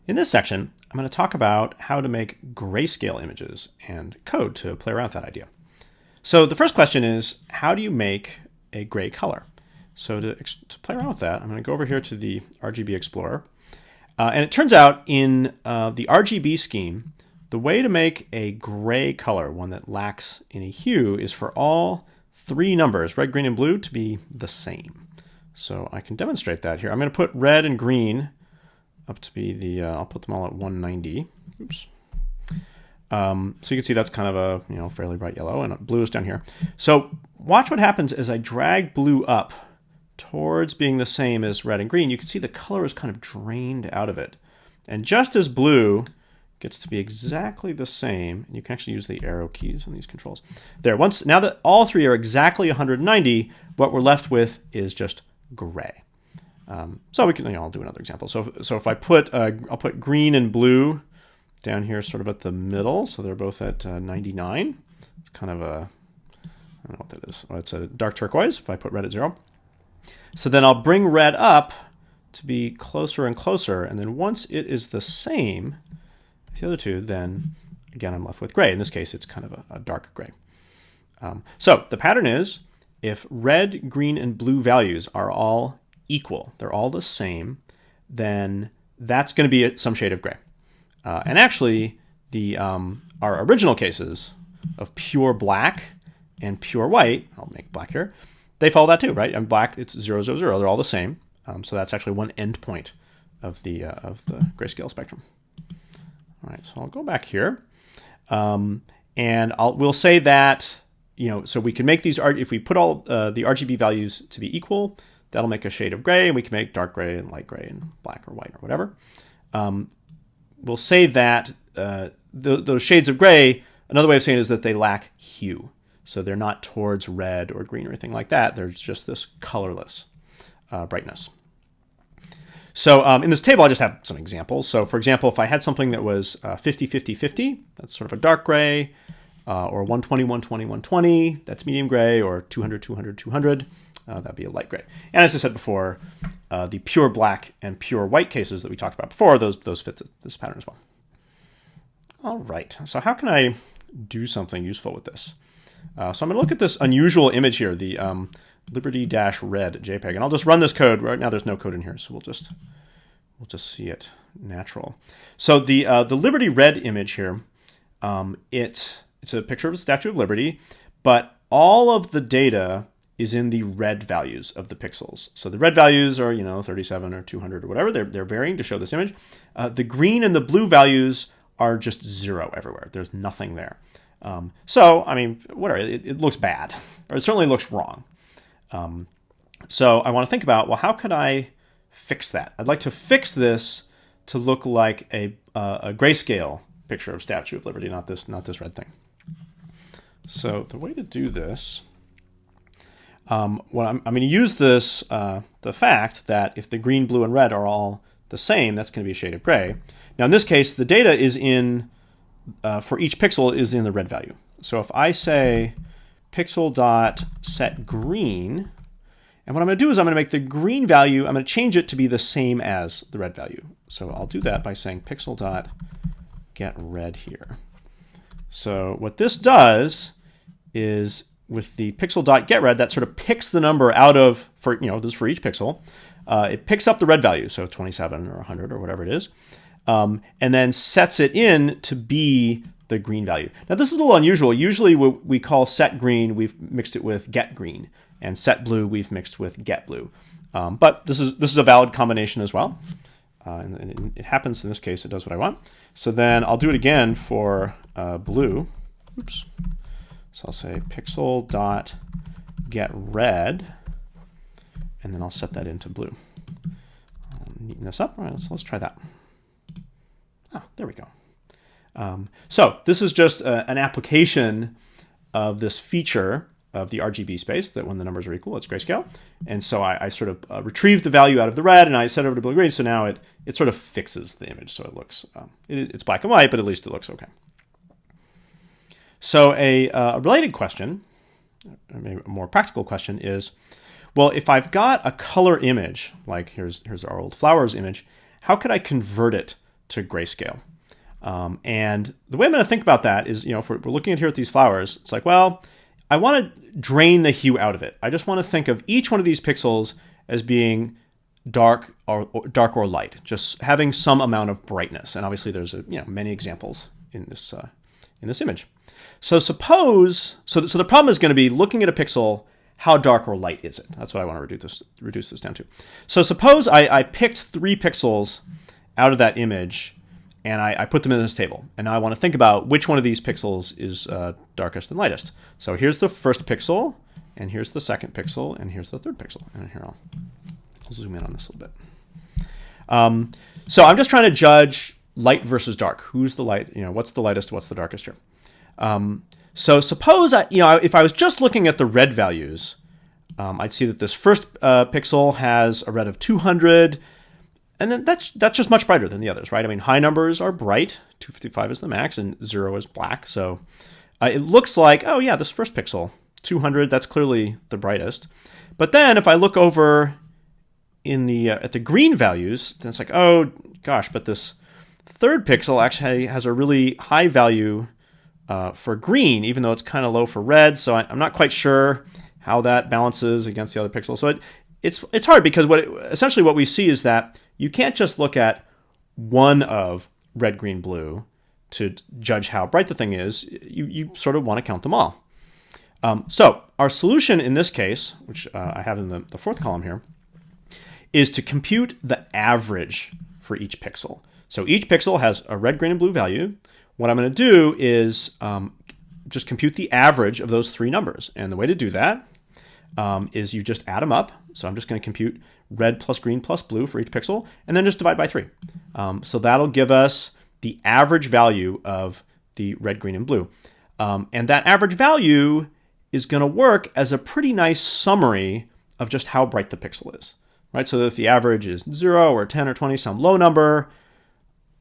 In this section, I'm going to talk about how to make grayscale images and code to play around with that idea. So the first question is, how do you make a gray color? So to play around with that, I'm going to go over here to the RGB Explorer. And it turns out in the RGB scheme, the way to make a gray color, one that lacks any hue, is for all three numbers, red, green, and blue, to be the same. So I can demonstrate that here. I'm going to put red and green up to be the, I'll put them all at 190. Oops. So you can see that's kind of a fairly bright yellow, and blue is down here. So watch what happens as I drag blue up towards being the same as red and green. You can see the color is kind of drained out of it. And just as blue gets to be exactly the same, and you can actually use the arrow keys on these controls. There, now that all three are exactly 190, what we're left with is just gray. So we can, I'll do another example. So if I put, I'll put green and blue down here sort of at the middle, so they're both at 99. It's kind of a, I don't know what that is. Oh, it's a dark turquoise if I put red at 0. So then I'll bring red up to be closer and closer, and then once it is the same as the other two, then again I'm left with gray. In this case, it's kind of a dark gray. So the pattern is, if red, green, and blue values are all equal, they're all the same, then that's going to be some shade of gray. And actually, our original cases of pure black and pure white, I'll make black here, they follow that too, right? And black, it's 0, 0, 0. They're all the same. So that's actually one endpoint of the grayscale spectrum. All right, so I'll go back here, and we'll say that so we can make these if we put all the RGB values to be equal, that'll make a shade of gray, and we can make dark gray and light gray and black or white or whatever. We'll say that those shades of gray, another way of saying it is that they lack hue. So they're not towards red or green or anything like that. There's just this colorless brightness. So in this table, I just have some examples. So for example, if I had something that was 50, 50, 50, that's sort of a dark gray, or 120, 120, 120, that's medium gray, or 200, 200, 200, that'd be a light gray. And as I said before, the pure black and pure white cases that we talked about before, those fit this pattern as well. All right, so how can I do something useful with this? So I'm going to look at this unusual image here, the Liberty-Red JPEG, and I'll just run this code. Right now there's no code in here, so we'll just see it natural. So the Liberty Red image here, it's a picture of the Statue of Liberty, but all of the data is in the red values of the pixels. So the red values are 37 or 200 or whatever. They're varying to show this image. The green and the blue values are just 0 everywhere. There's nothing there. So, I mean, whatever, it looks bad, or it certainly looks wrong. So I want to think about, well, how could I fix that? I'd like to fix this to look like a grayscale picture of Statue of Liberty, not this red thing. So the way to do this, I'm going to use this, the fact that if the green, blue, and red are all the same, that's going to be a shade of gray. Now in this case, the data is in, for each pixel is in the red value. So if I say pixel.setGreen, and what I'm going to do is I'm going to make the green value, I'm going to change it to be the same as the red value. So I'll do that by saying pixel.getRed here. So what this does is with the pixel.getRed, that sort of picks the number out of, this is for each pixel, it picks up the red value, so 27 or 100 or whatever it is, and then sets it in to be the green value. Now this is a little unusual. Usually what we call set green, we've mixed it with get green, and set blue we've mixed with get blue. But this is a valid combination as well. And it happens in this case, it does what I want. So then I'll do it again for blue. Oops. So I'll say pixel.getRed, and then I'll set that into blue. I'll neaten this up. All right, let's try that. Ah, there we go. So this is just an application of this feature of the RGB space, that when the numbers are equal, it's grayscale. And so I sort of retrieved the value out of the red, and I set it over to blue green, so now it sort of fixes the image. So it looks, it's black and white, but at least it looks okay. So a related question, maybe a more practical question is, well, if I've got a color image, like here's our old flowers image, how could I convert it to grayscale. And the way I'm going to think about that is, if we're looking at here at these flowers, it's like, well, I want to drain the hue out of it. I just want to think of each one of these pixels as being dark or light, just having some amount of brightness. And obviously there's many examples in this image. So suppose, so the problem is going to be looking at a pixel, how dark or light is it? That's what I want to reduce this down to. So suppose I picked 3 pixels out of that image and I put them in this table. And now I want to think about which one of these pixels is darkest and lightest. So here's the first pixel, and here's the second pixel, and here's the third pixel. And here I'll zoom in on this a little bit. So I'm just trying to judge light versus dark. Who's the light? What's the lightest? What's the darkest here? So suppose if I was just looking at the red values, I'd see that this first pixel has a red of 200, and then that's just much brighter than the others, right? I mean, high numbers are bright. 255 is the max, and 0 is black. So it looks like, oh yeah, this first pixel, 200, that's clearly the brightest. But then if I look over in the at the green values, then it's like, oh gosh, but this third pixel actually has a really high value for green, even though it's kind of low for red. So I'm not quite sure how that balances against the other pixels. So it's hard, because essentially what we see is that you can't just look at one of red, green, blue to judge how bright the thing is. You sort of want to count them all. So our solution in this case, which I have in the fourth column here, is to compute the average for each pixel. So each pixel has a red, green, and blue value. What I'm going to do is just compute the average of those 3 numbers. And the way to do that is you just add them up. So I'm just going to compute red plus green plus blue for each pixel, and then just divide by 3. So that'll give us the average value of the red, green, and blue. And that average value is going to work as a pretty nice summary of just how bright the pixel is, right? So if the average is 0 or 10 or 20, some low number,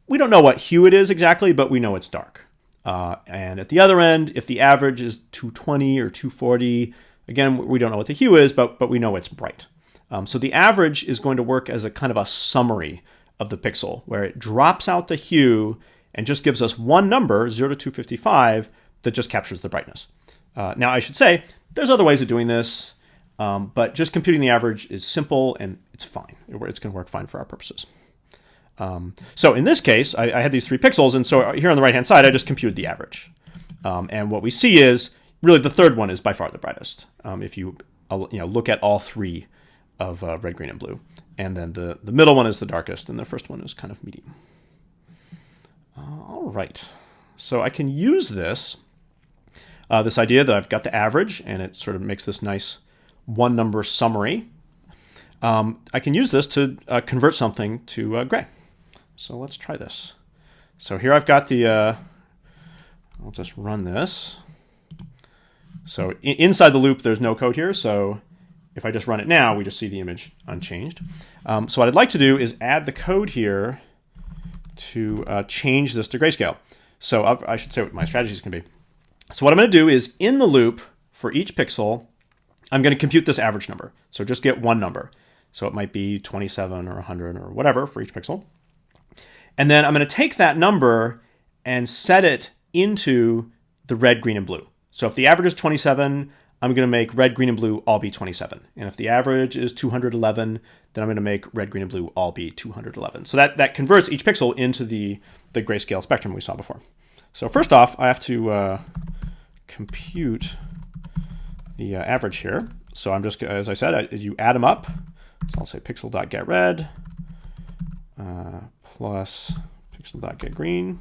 we don't know what hue it is exactly, but we know it's dark. And at the other end, if the average is 220 or 240, again, we don't know what the hue is, but we know it's bright. So the average is going to work as a kind of a summary of the pixel, where it drops out the hue and just gives us one number, 0 to 255, that just captures the brightness. Now, I should say, there's other ways of doing this, but just computing the average is simple and it's fine. It's going to work fine for our purposes. So in this case, I had these 3 pixels, and so here on the right-hand side, I just computed the average. And what we see is, really, the third one is by far the brightest, if you look at all 3 of red, green, and blue. And then the middle one is the darkest, and the first one is kind of medium. All right. So I can use this idea that I've got the average, and it sort of makes this nice one-number summary. I can use this to convert something to gray. So let's try this. So here I've got I'll just run this. So inside the loop, there's no code here. So if I just run it now, we just see the image unchanged. So what I'd like to do is add the code here to change this to grayscale. So I should say what my strategies can be. So what I'm going to do is, in the loop, for each pixel, I'm going to compute this average number. So just get one number. So it might be 27 or 100 or whatever for each pixel. And then I'm going to take that number and set it into the red, green, and blue. So if the average is 27, I'm going to make red, green, and blue all be 27. And if the average is 211, then I'm going to make red, green, and blue all be 211. So that converts each pixel into the grayscale spectrum we saw before. So first off, I have to compute the average here. So I'm just, as I said, you add them up. So I'll say pixel.getRed plus pixel.getGreen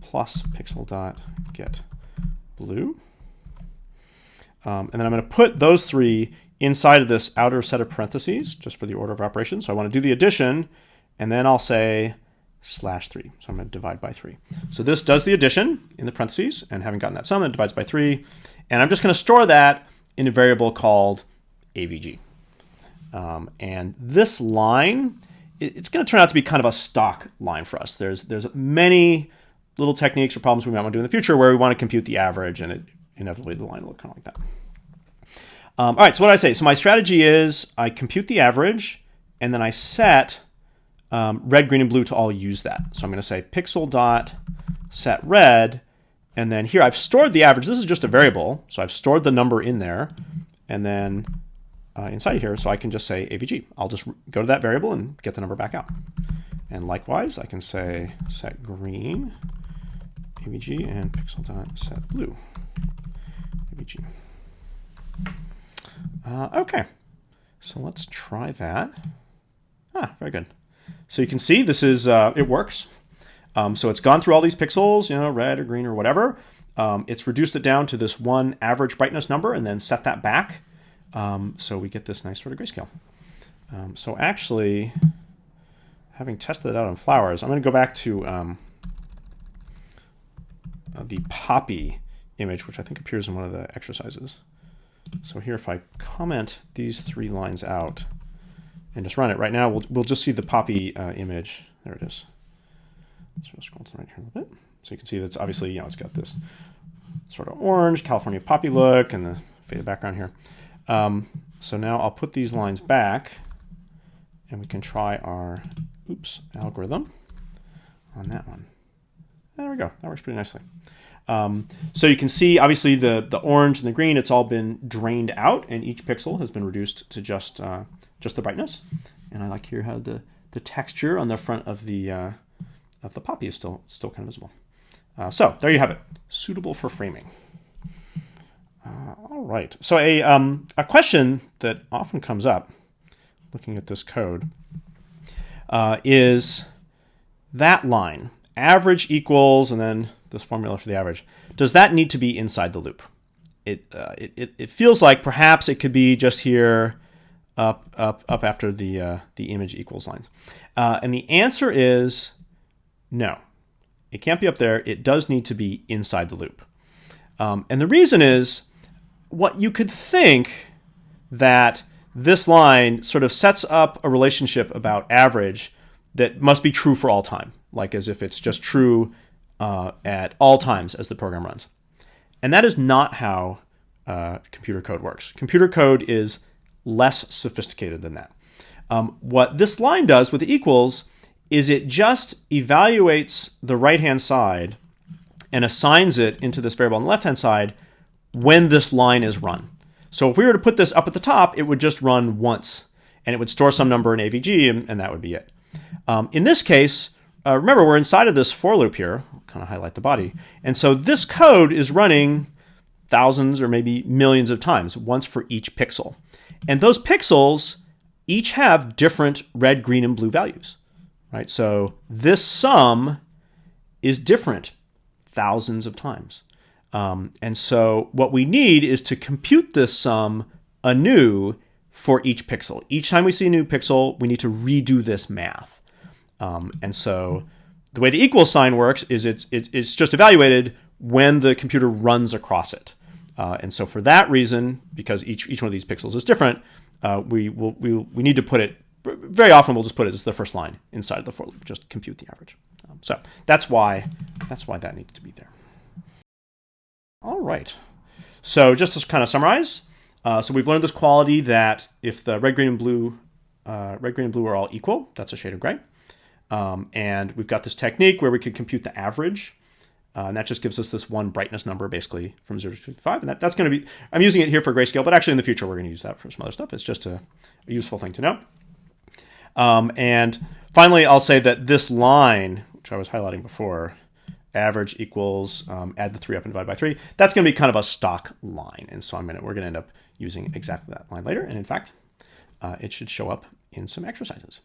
plus pixel.getBlue. And then I'm going to put those 3 inside of this outer set of parentheses, just for the order of operations. So I want to do the addition, and then I'll say /3. So I'm going to divide by 3. So this does the addition in the parentheses, and having gotten that sum, it divides by 3. And I'm just going to store that in a variable called AVG. And this line, it's going to turn out to be kind of a stock line for us. There's many little techniques or problems we might want to do in the future where we want to compute the average, and inevitably the line will look kind of like that. All right, so what do I say? So my strategy is I compute the average, and then I set red, green, and blue to all use that. So I'm going to say pixel dot set red, and then here I've stored the average. This is just a variable, so I've stored the number in there, and then inside here, so I can just say AVG. I'll just go to that variable and get the number back out. And likewise, I can say set green AVG and pixel dot set blue AVG. Okay, so let's try that. Very good. So you can see this is it works. So it's gone through all these pixels, red or green or whatever. It's reduced it down to this one average brightness number and then set that back. So we get this nice sort of grayscale. So actually, having tested it out on flowers, I'm going to go back to the poppy image, which I think appears in one of the exercises. So here, if I comment these 3 lines out and just run it right now, we'll just see the poppy image. There it is. So I'll scroll to the right here a little bit. So you can see that's obviously, it's got this sort of orange California poppy look and the faded background here. So now I'll put these lines back and we can try our algorithm on that one. There we go. That works pretty nicely. So you can see, obviously, the orange and the green, it's all been drained out, and each pixel has been reduced to just the brightness. And I like here how the texture on the front of the poppy is still kind of visible. So there you have it, suitable for framing. All right. So a question that often comes up, looking at this code, is that line, average equals, and then this formula for the average. Does that need to be inside the loop? It feels like perhaps it could be just here, up after the image equals lines, and the answer is no. It can't be up there. It does need to be inside the loop, and the reason is what you could think that this line sort of sets up a relationship about average that must be true for all time, like as if it's just true at all times as the program runs. And that is not how computer code works. Computer code is less sophisticated than that. What this line does with the equals is it just evaluates the right-hand side and assigns it into this variable on the left-hand side when this line is run. So if we were to put this up at the top, it would just run once, and it would store some number in AVG, and that would be it. In this case, remember, we're inside of this for loop here. I'll kind of highlight the body. And so this code is running thousands or maybe millions of times, once for each pixel. And those pixels each have different red, green, and blue values, right? So this sum is different thousands of times. And so what we need is to compute this sum anew for each pixel. Each time we see a new pixel, we need to redo this math. And so the way the equal sign works is it's just evaluated when the computer runs across it. And so for that reason, because each one of these pixels is different, we need to put it, very often we'll just put it as the first line inside the for loop, just compute the average. So that's why that needs to be there. All right. So just to kind of summarize, so we've learned this quality that if the red, green, and blue are all equal, that's a shade of gray. And we've got this technique where we could compute the average. And that just gives us this one brightness number, basically from 0 to 55. And that's going to be, I'm using it here for grayscale, but actually in the future, we're going to use that for some other stuff. It's just a useful thing to know. And finally, I'll say that this line, which I was highlighting before, average equals, add the 3 up and divide by 3, that's going to be kind of a stock line. And so we're going to end up using exactly that line later. And in fact, it should show up in some exercises.